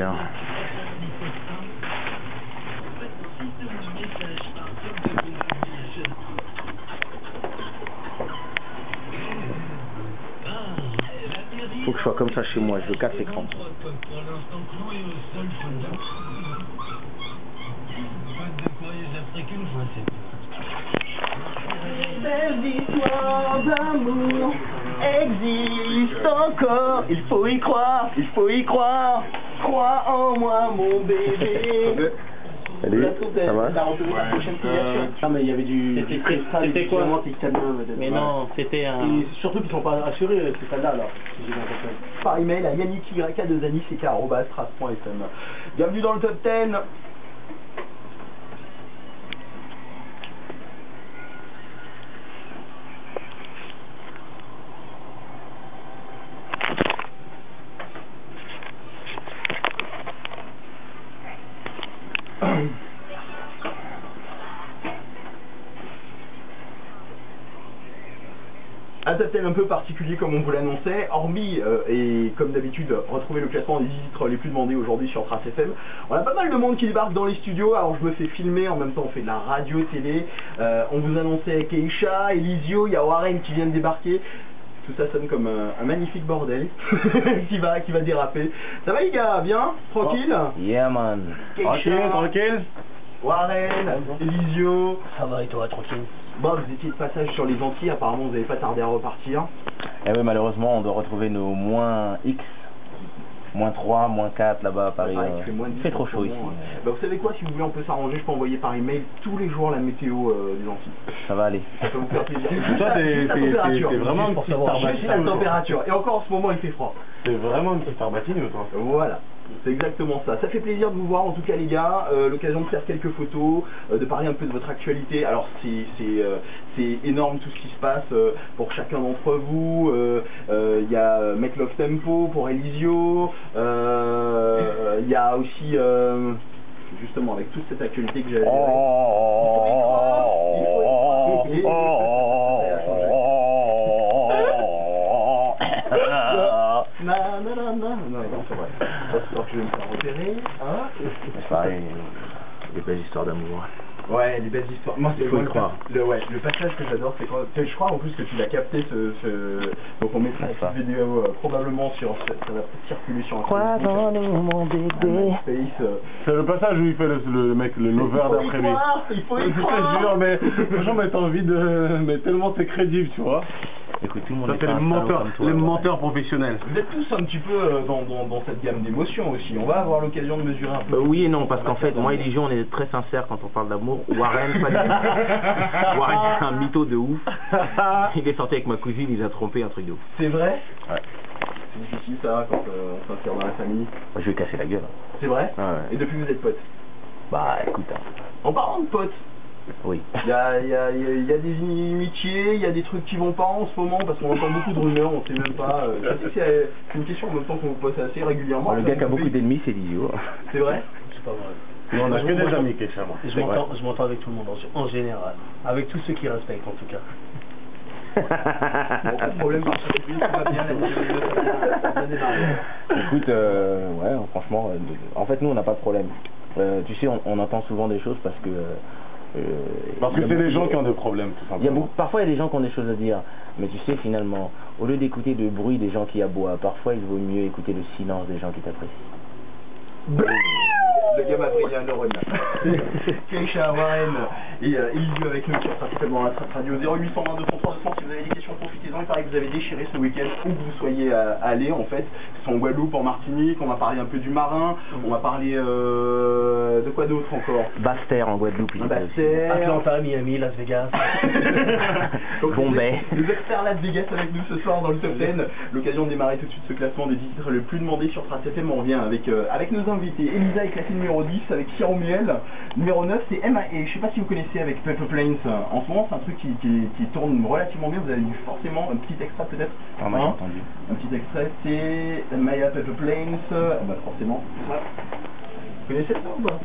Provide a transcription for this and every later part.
bien. Faut que je sois comme ça chez moi, je veux 4 écrans. Belles histoires d'amour existent encore, il faut y croire, il faut y croire. Crois en moi mon bébé. Salut, ça va? Ah mais il y avait du C'était quoi? Mais non, c'était un... Et surtout qu'ils ne sont pas assurés, ces salles-là, alors. Si j'ai bien compris. Par email à yannick.2anis@stras.fm. Bienvenue dans le top 10. Un top 10 un peu particulier comme on vous l'annonçait, hormis et comme d'habitude retrouver le classement des titres les plus demandés aujourd'hui sur Trace FM. On a pas mal de monde qui débarque dans les studios, alors je me fais filmer, en même temps on fait de la radio télé, on vous annonçait Keisha, Elisio, il y a Warren qui vient de débarquer. Tout ça sonne comme un magnifique bordel qui va déraper. Ça va les gars, bien? Tranquille? Yeah man. Keisha, Tranquille. Warren, Elisio. Ça va et toi, tranquille? Bon, vous étiez de passage sur les Antilles, apparemment vous n'avez pas tardé à repartir. Eh oui, malheureusement, on doit retrouver nos moins X, moins 3, moins 4 là-bas à Paris. Il fait trop chaud ici. Bah, vous savez quoi, si vous voulez, on peut s'arranger, je peux envoyer par email tous les jours la météo des Antilles. Ça va aller. Ça peut vous faire plaisir. Toi, t'es vraiment une petite Juste la température. Et encore en ce moment, il fait froid. T'es vraiment une petite tarbatine, toi. Voilà. C'est exactement ça. Ça fait plaisir de vous voir en tout cas les gars, l'occasion de faire quelques photos, de parler un peu de votre actualité. Alors c'est énorme tout ce qui se passe pour chacun d'entre vous. Il y a Make Love Tempo pour Elisio, il y a aussi justement avec toute cette actualité que j'ai à gérer. Non, c'est vrai. J'espère que je vais me faire repérer. Hein, c'est pareil, des belles histoires d'amour. Ouais, des belles histoires. Moi, c'est faut y croire. Le passage que j'adore, c'est quand. Je crois en plus que tu l'as capté Donc on mettra cette vidéo probablement sur. Ça va circuler sur un Crois en nous, mon bébé. C'est le passage où il fait le mec, le lover d'après lui. Il faut y Je croire. te jure, mais franchement, t'as envie de. Mais tellement c'est crédible, tu vois. Écoute, tout le monde Ça fait les menteurs professionnels. Vous êtes tous un petit peu dans cette gamme d'émotions aussi. On va avoir l'occasion de mesurer un peu. Oui et non, parce qu'en fait, moi et Légion, on est très sincères quand on parle d'amour. Warren, pas du tout. Warren, c'est un mytho de ouf. Il est sorti avec ma cousine, il a trompé un truc de ouf. C'est vrai? Ouais. C'est difficile ça quand on s'insère dans la famille. Je vais casser la gueule. C'est vrai? Ouais. Et depuis vous êtes potes? Bah écoute. En parlant de potes. Oui. Il y a des inimitiés, il y a des trucs qui vont pas en ce moment parce qu'on entend beaucoup de rumeurs, on sait même pas. C'est une question en même temps qu'on vous pose assez régulièrement. Le gars qui a beaucoup d'ennemis, c'est Elisio. C'est vrai? C'est pas vrai. Nous, on a que des amis, Keisha. Je m'entends avec tout le monde en général. Avec tous ceux qui respectent en tout cas. Bon, pas de problème particulier, tout va bien, ça va démarrer. Écoute, ouais, franchement, en fait, nous, on n'a pas de problème. Tu sais, on entend souvent des choses parce que c'est des gens qui ont des problèmes, tout simplement. Parfois, il y a des gens qui ont des choses à dire. Mais tu sais, finalement, au lieu d'écouter le bruit des gens qui aboient, parfois, il vaut mieux écouter le silence des gens qui t'apprécient. Le gars m'a brillé un neurone. Keisha, Warren et Elisio avec nous sur principalement la radio 0820 203 200. Si vous avez des questions, profitez-en. Il paraît que vous avez déchiré ce week-end où que vous soyez allés en fait. C'est en Guadeloupe, en Martinique. On va parler un peu du marin. On va parler de quoi d'autre encore? Basse-Terre en Guadeloupe. Basse-Terre. Atlanta, Miami, Las Vegas. Bombay. Nous experts Las Vegas avec nous ce soir dans le top 10. L'occasion de démarrer tout de suite ce classement des titres le plus demandés sur Trace FM. On revient avec nos invités. Elisa est classée numéro 10 avec Chiromuel. Numéro 9 c'est MAE. Je sais pas si vous connaissez avec Pepper Planes. En ce moment c'est un truc qui tourne relativement bien. Vous avez vu forcément un petit extrait peut-être. Ah moi j'ai entendu. Un petit extrait c'est Maya Pepper Planes. Bah forcément. Vous connaissez ça ou pas?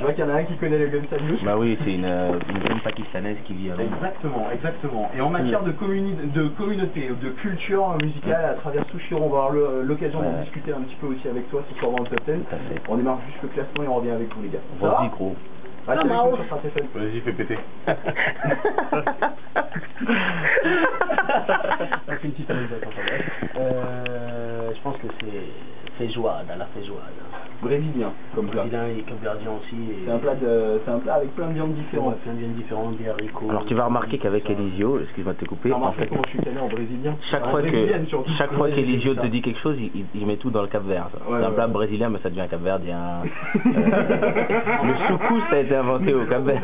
vois qu'il y en a un qui connaît le Gun Salut. Bah oui, c'est une jeune pakistanaise qui vit avec. Exactement, exactement. Et en matière de communauté, de culture musicale, à travers Sushiro, on va avoir l'occasion d'en discuter un petit peu aussi avec toi ce soir dans le top 10. On démarre juste le classement et on revient avec vous les gars. Vas-y gros. Vas-y, fais péter. Une petite anecdote en fait. Je pense que c'est feijoada, la feijoada. Brésilien, comme plat. Brésilien et capverdien aussi. C'est un plat avec plein de viandes différentes. Ouais, plein de viandes différentes, des haricots. Alors tu vas remarquer qu'avec Elisio, excuse-moi de te couper, en fait, comment je suis calé en brésilien. chaque fois qu'Elisio te dit quelque chose, il met tout dans le Cap-Vert. C'est un plat brésilien, mais ça devient Cap-Verdien. Le soukous, ça a été inventé au Cap-Vert.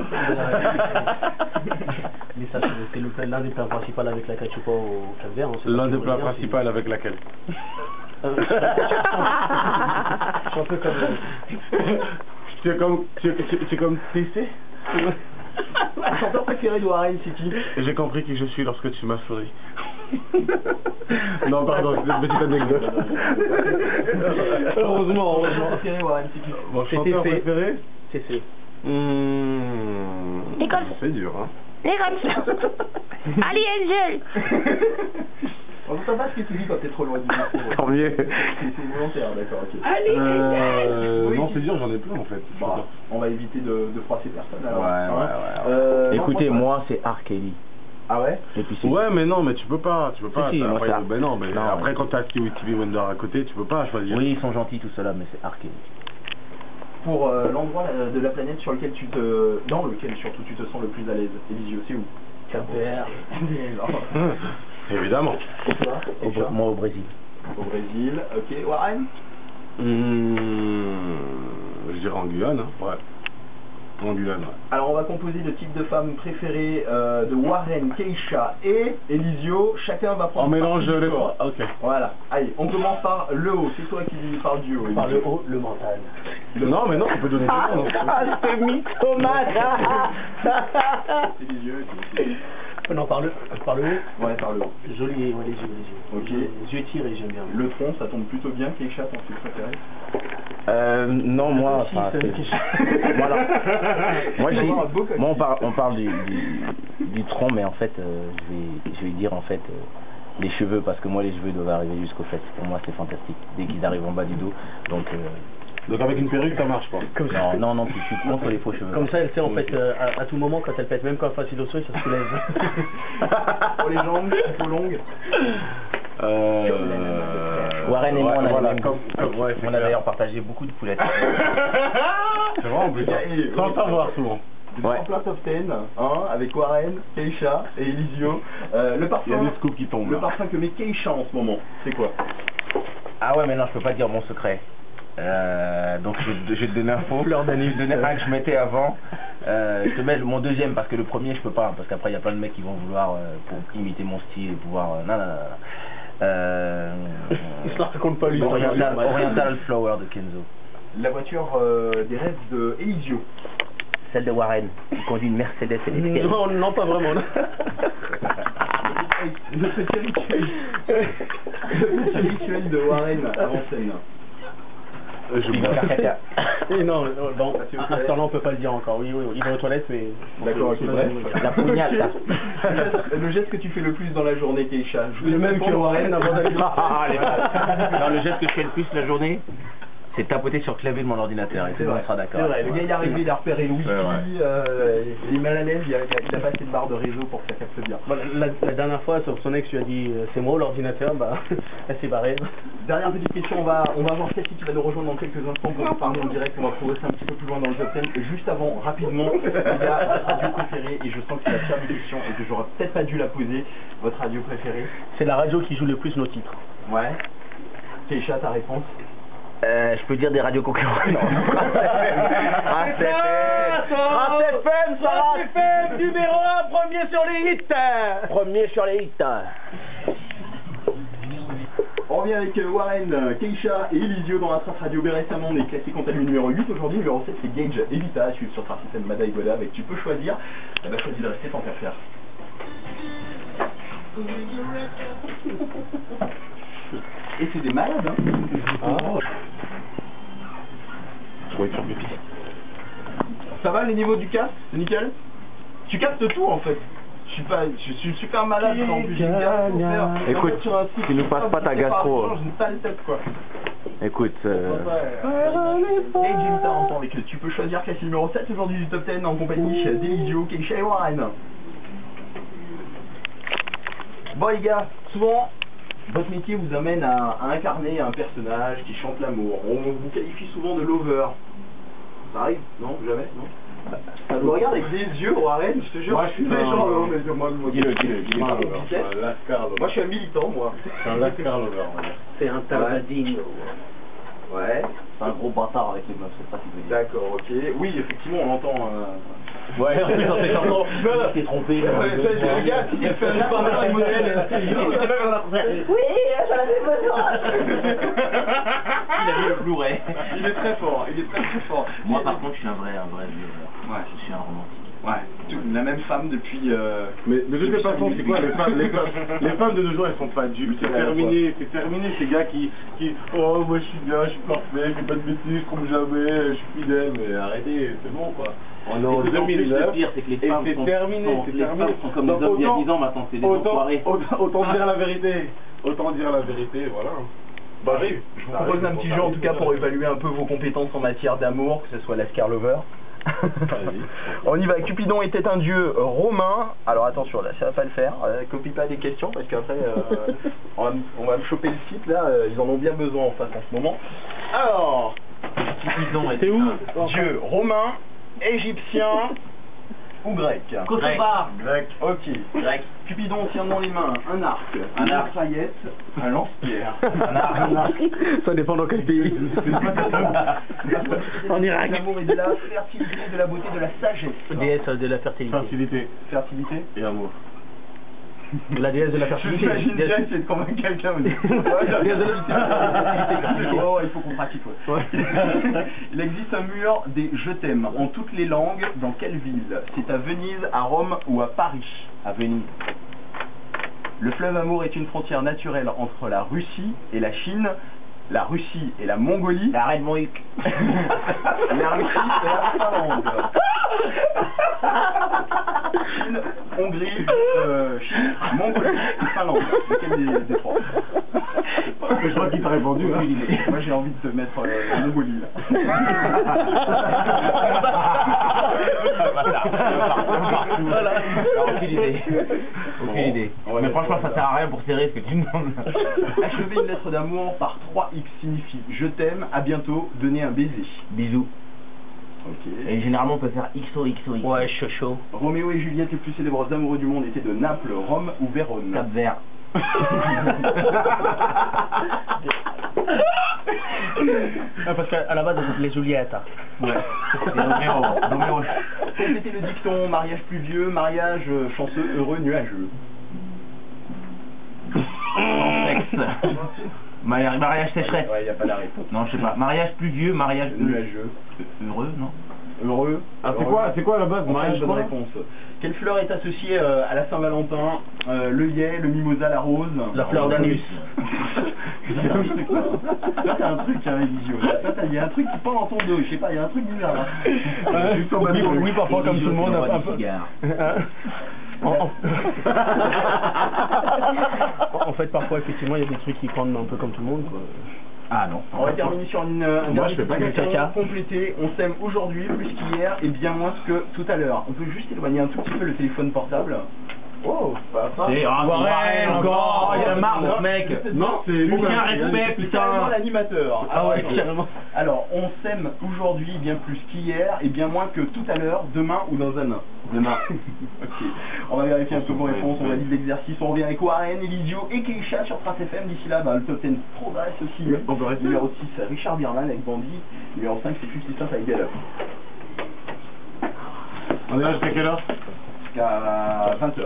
Mais ça, c'est l'un des plats principaux avec la cachupa au Cap-Vert. L'un des plats principaux avec laquelle je suis un peu comme... Tu es comme TC. Le chanteur préféré de Warren, c'est qui? J'ai compris qui je suis lorsque tu m'as souri. Non, pardon, c'est une petite anecdote. Heureusement. Le chanteur préféré de Warren, c'est qui? Mon chanteur préféré? TC. C'est dur, hein. Les comme ça. Allez, Angel. On ne sait pas ce que tu dis quand t'es trop loin du micro. Tant mieux. C'est volontaire, d'accord, ok. Allez, Angel. Non, c'est dur, j'en ai plein en fait. Bah, on va éviter de froisser personne alors. Ouais. Écoutez, moi c'est R. Kelly. Ah ouais? Et puis c'est... Ouais, mais non, mais tu peux pas. Si, moi, après, ça. ben non, mais Non, après quand t'as Stevie Wonder à côté, tu peux pas choisir. Oui, ils sont gentils tout cela, mais c'est R. Kelly. Pour l'endroit de la planète dans lequel surtout tu te sens le plus à l'aise, Elisio, c'est où? Cap-Vert. Évidemment. Et toi? Moi au Brésil. Au Brésil, ok. Warren? Je dirais en Guyane, hein. Ouais. En Guyane, ouais. Alors on va composer le type de femme préférée de Warren, Keisha et Elisio. Chacun va prendre On mélange partie du les corps. trois. Ok. Voilà. Allez, on commence par le haut. C'est toi qui parle du haut. Par Elisio. le haut, le mental. Non, mais non, on peut donner des noms. c'est mythomane. Elisio. Non, par le haut. Ouais, par le haut. Joli, ouais, les yeux. Ok. Les yeux tirés, j'aime bien. Le tronc, ça tombe plutôt bien. Keisha, ton style préféré? Non, moi, enfin, on parle du tronc, mais en fait, je vais dire en fait les cheveux, parce que moi les cheveux doivent arriver jusqu'aux fesses. Pour moi, c'est fantastique dès qu'ils arrivent en bas du dos. Donc avec une perruque, ça marche pas. Non, je suis contre les faux cheveux. Comme ça, elle sait en fait à tout moment quand elle pète, même quand elle facile au sol, ça se soulève. Pour les jambes, trop longues. Warren et moi, on a d'ailleurs partagé beaucoup de poulettes. C'est vrai, en plus. Sans le savoir souvent. En plein top 10, hein, avec Warren, Keisha et Elisio. Le parfum. Il y a des scoops qui tombent. Le parfum que met Keisha en ce moment, c'est quoi? Ah ouais, mais non, je peux pas dire mon secret. Donc je vais te donner un faux. Je vais te donner un que je mettais avant. Je te mets mon deuxième parce que le premier je peux pas, parce qu'après il y a plein de mecs qui vont vouloir pour imiter mon style et pouvoir non. Il se la raconte pas lui. Oriental Flower de Kenzo. La voiture des rêves de Elisio. Celle de Warren, qui conduit une Mercedes électrique. Non, pas vraiment. Le petit rituel de Warren avant scène. Et non, bon, à ce temps-là, on peut pas le dire encore. Oui, il va aux toilettes, mais... D'accord, ok, bref. La pugnata. Le geste que tu fais le plus dans la journée, Keisha. Le même que Warren avant d'aller... Non, le geste que je fais le plus la journée, c'est tapoter sur le clavier de mon ordinateur. Et tout le monde sera d'accord. C'est vrai, le gars il est arrivé, il a repéré le wiki, il est mal à l'aise, il a pas assez de barre de réseau pour que ça capte bien. Bon, la dernière fois, son ex lui a dit c'est moi l'ordinateur, bah elle s'est barrée. Dernière petite question, on va voir Cathy qui va nous rejoindre dans quelques instants pour nous parler en direct, on va progresser un petit peu plus loin dans le top 10. Juste avant, rapidement, les gars, votre radio préférée, et je sens que c'est la pire des questions et que j'aurais peut-être pas dû la poser, votre radio préférée? C'est la radio qui joue le plus nos titres. Ouais. Keisha, ta réponse? Je peux dire des radios concurrentes. Non. FM, numéro 1, premier sur les hits. Premier sur les hits. On revient avec Warren, Keisha et Elisio dans la Trace Radio. Récemment, on est classé quant à lui numéro 8 aujourd'hui. Numéro 7, c'est Gage Evita, à suivre sur Trace FM Madaï Goda avec Tu peux choisir. Elle va choisir de rester tant qu'à faire. Et c'est des malades, hein. Je vais être sur pipi. Ça va les niveaux du casque? C'est nickel? Tu captes tout en fait. Je suis super malade en plus. Écoute, tu nous passes pas ta gastro. Je n'ai pas le tête quoi. Écoute, Et Jim Tarant avec eux. Tu peux choisir classe numéro 7 aujourd'hui du top 10 en compagnie d'Elisio, Keisha et Warren. Bon les gars, souvent votre métier vous amène à incarner un personnage qui chante l'amour. On vous qualifie souvent de lover. Ça arrive? Non? Jamais? Non? Ça me regarde avec des yeux, Warren, je te jure. Moi je suis méchant. Dis-le. Moi je suis un militant, moi. C'est un lascar lover, on va dire. C'est un Tarvadino. Ouais. c'est un gros bâtard avec les meufs, c'est pas ce qu'il veut dire. D'accord, ok. Oui, effectivement, on entend. Ouais, en plus, dans ces chansons, il s'est trompé. Le gars, il fait un appart dans les modèles. Oui, j'en avais besoin. Il a vu le Blu-ray. Il est très fort, très fort. Moi, par contre, je suis un vrai violeur. Ouais. Je suis un romantique. Ouais, la même femme depuis. Mais de toute façon, c'est quoi les femmes de nos jours, elles sont pas dupes. C'est terminé ces gars qui oh moi je suis bien, je suis parfait, je fais pas de bêtises, je trompe jamais, je suis fidèle, mais arrêtez, c'est bon quoi. On est en 2009 le pire, c'est que les et femmes c'est terminé, c'est terminé. sont comme les hommes il y a 10 ans maintenant, c'est des enfoirés. Autant dire la vérité, voilà. Bah oui, je vous propose un petit jeu en tout cas pour évaluer un peu vos compétences en matière d'amour, que ce soit l'Ascar Lover. On y va, Cupidon était un dieu romain. Alors attention là, ça va pas le faire. Copie pas des questions parce qu'après on va me choper le site là, ils en ont bien besoin en face en ce moment. Alors, Cupidon était où? Dieu romain, égyptien ou grec? Kosovar. Grec. Ok. Grec. Cupidon tient dans les mains un arc, une mitraillette, un lance-pierre. Un arc. Ça dépend dans quel pays. En Irak. De l'amour et de la fertilité, de la beauté, de la sagesse. Déesse de la fertilité. Fertilité Et amour. La déesse de la fertilité. J'imagine bien essayer de convaincre quelqu'un. Ouais, il faut qu'on pratique. Ouais. Il existe un mur des je t'aime en toutes les langues. Dans quelle ville? C'est à Venise, à Rome ou à Paris? À Venise. Le fleuve Amour est une frontière naturelle entre la Russie et la Chine. La Russie et la Mongolie. La reine Moïse. La Russie et la Finlande. Chine, Hongrie, Chine, Mongolie et Finlande. Lequel des trois? Je crois qu'il t'a répondu. Hein. Moi j'ai envie de te mettre la Mongolie là. Voilà. Aucune idée. Aucune idée. Mais franchement, ça sert à rien pour serrer ce que tu me demandes. Achever une lettre d'amour par 3X signifie je t'aime, à bientôt, donner un baiser. Bisous. Ok. Et généralement, on peut faire XOXO. Ouais, chaud. Roméo et Juliette, les plus célèbres amoureux du monde, étaient de Naples, Rome ou Vérone? Cap-Vert. Parce qu'à la base, ça s'appelait Juliette. Ouais. Roméo. Complétez le dicton mariage pluvieux, mariage chanceux, heureux, nuageux. Sexe. Mariage sécheresse. Ouais, y a pas la réponse. Non, je sais pas. Mariage pluvieux, mariage nuageux. Heureux, non? Heureux. Ah, c'est quoi la base? Mariage bonne réponse. Quelle fleur est associée à la Saint-Valentin? L'œillet, le mimosa, la rose. La fleur d'anus. Là t'as un truc Elisio. Là il y a un truc qui pend dans ton dos, je sais pas, il y a un truc bizarre là. Oui, parfois comme tout le monde, un peu. En fait, parfois, effectivement, il y a des trucs qui pendent un peu comme tout le monde, quoi. Ah non. On va terminer sur un dernier caca complété. On s'aime aujourd'hui plus qu'hier et bien moins que tout à l'heure. On peut juste éloigner un tout petit peu le téléphone portable. Oh, pas ça. C'est Warren encore. Il y a marre de ce mec. Non, c'est lui. Aucun respect, putain. L'animateur. Ah ouais, carrément. Alors, on s'aime aujourd'hui bien plus qu'hier et bien moins que tout à l'heure, demain ou dans un an. Demain. Ok. On va vérifier un peu vos réponses, on valide l'exercice, on revient avec Warren, Elisio et Keisha sur Trace FM. D'ici là, le top 10 progresse aussi. On peut rester numéro 6, Richard Bierman avec Bandit. Numéro 5, c'est 50 Cent avec Gallup. On est là jusqu'à quelle heure? Jusqu'à 20h.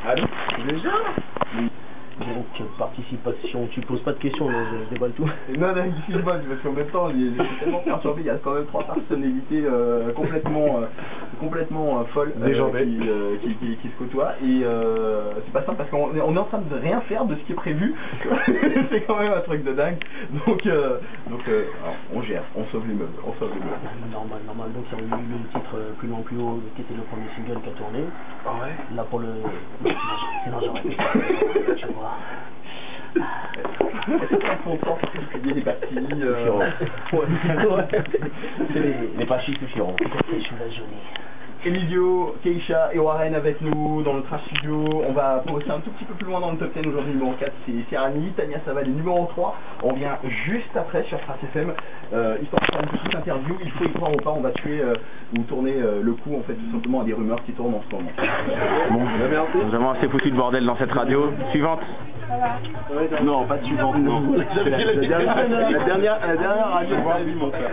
Allô? Déjà? Oui. Donc, participation, tu poses pas de questions, donc je déballe tout. Non, excuse-moi, parce qu'en même temps, je suis tellement perturbé, il y a quand même 3 personnalités complètement complètement folle qui se côtoient et c'est pas simple parce qu'on est en train de rien faire de ce qui est prévu. C'est quand même un truc de dingue. Donc alors, on gère, on sauve les meubles, Normal. Donc il y a eu le titre Plus loin plus haut qui était le premier single qui a tourné. Ah ouais. Là pour le sinon j'aurais pu tu vois. Est-ce que ça content particulier des pastilles C'est les pachis ou Chiron. Je suis la journée. Elisio, Keisha et Warren avec nous dans le Trash Studio. On va passer un tout petit peu plus loin dans le top 10 aujourd'hui. Numéro 4 c'est Serrani, Tania Savali numéro 3. On vient juste après sur Trash FM. Histoire de faire une petite interview, il faut y croire ou pas, on va tuer ou tourner le coup en fait tout simplement à des rumeurs qui tournent en ce moment. Bon, nous avons assez foutu de bordel dans cette radio. Suivante. Non, pas de suivante, non. La dernière radio, c'est mon frère.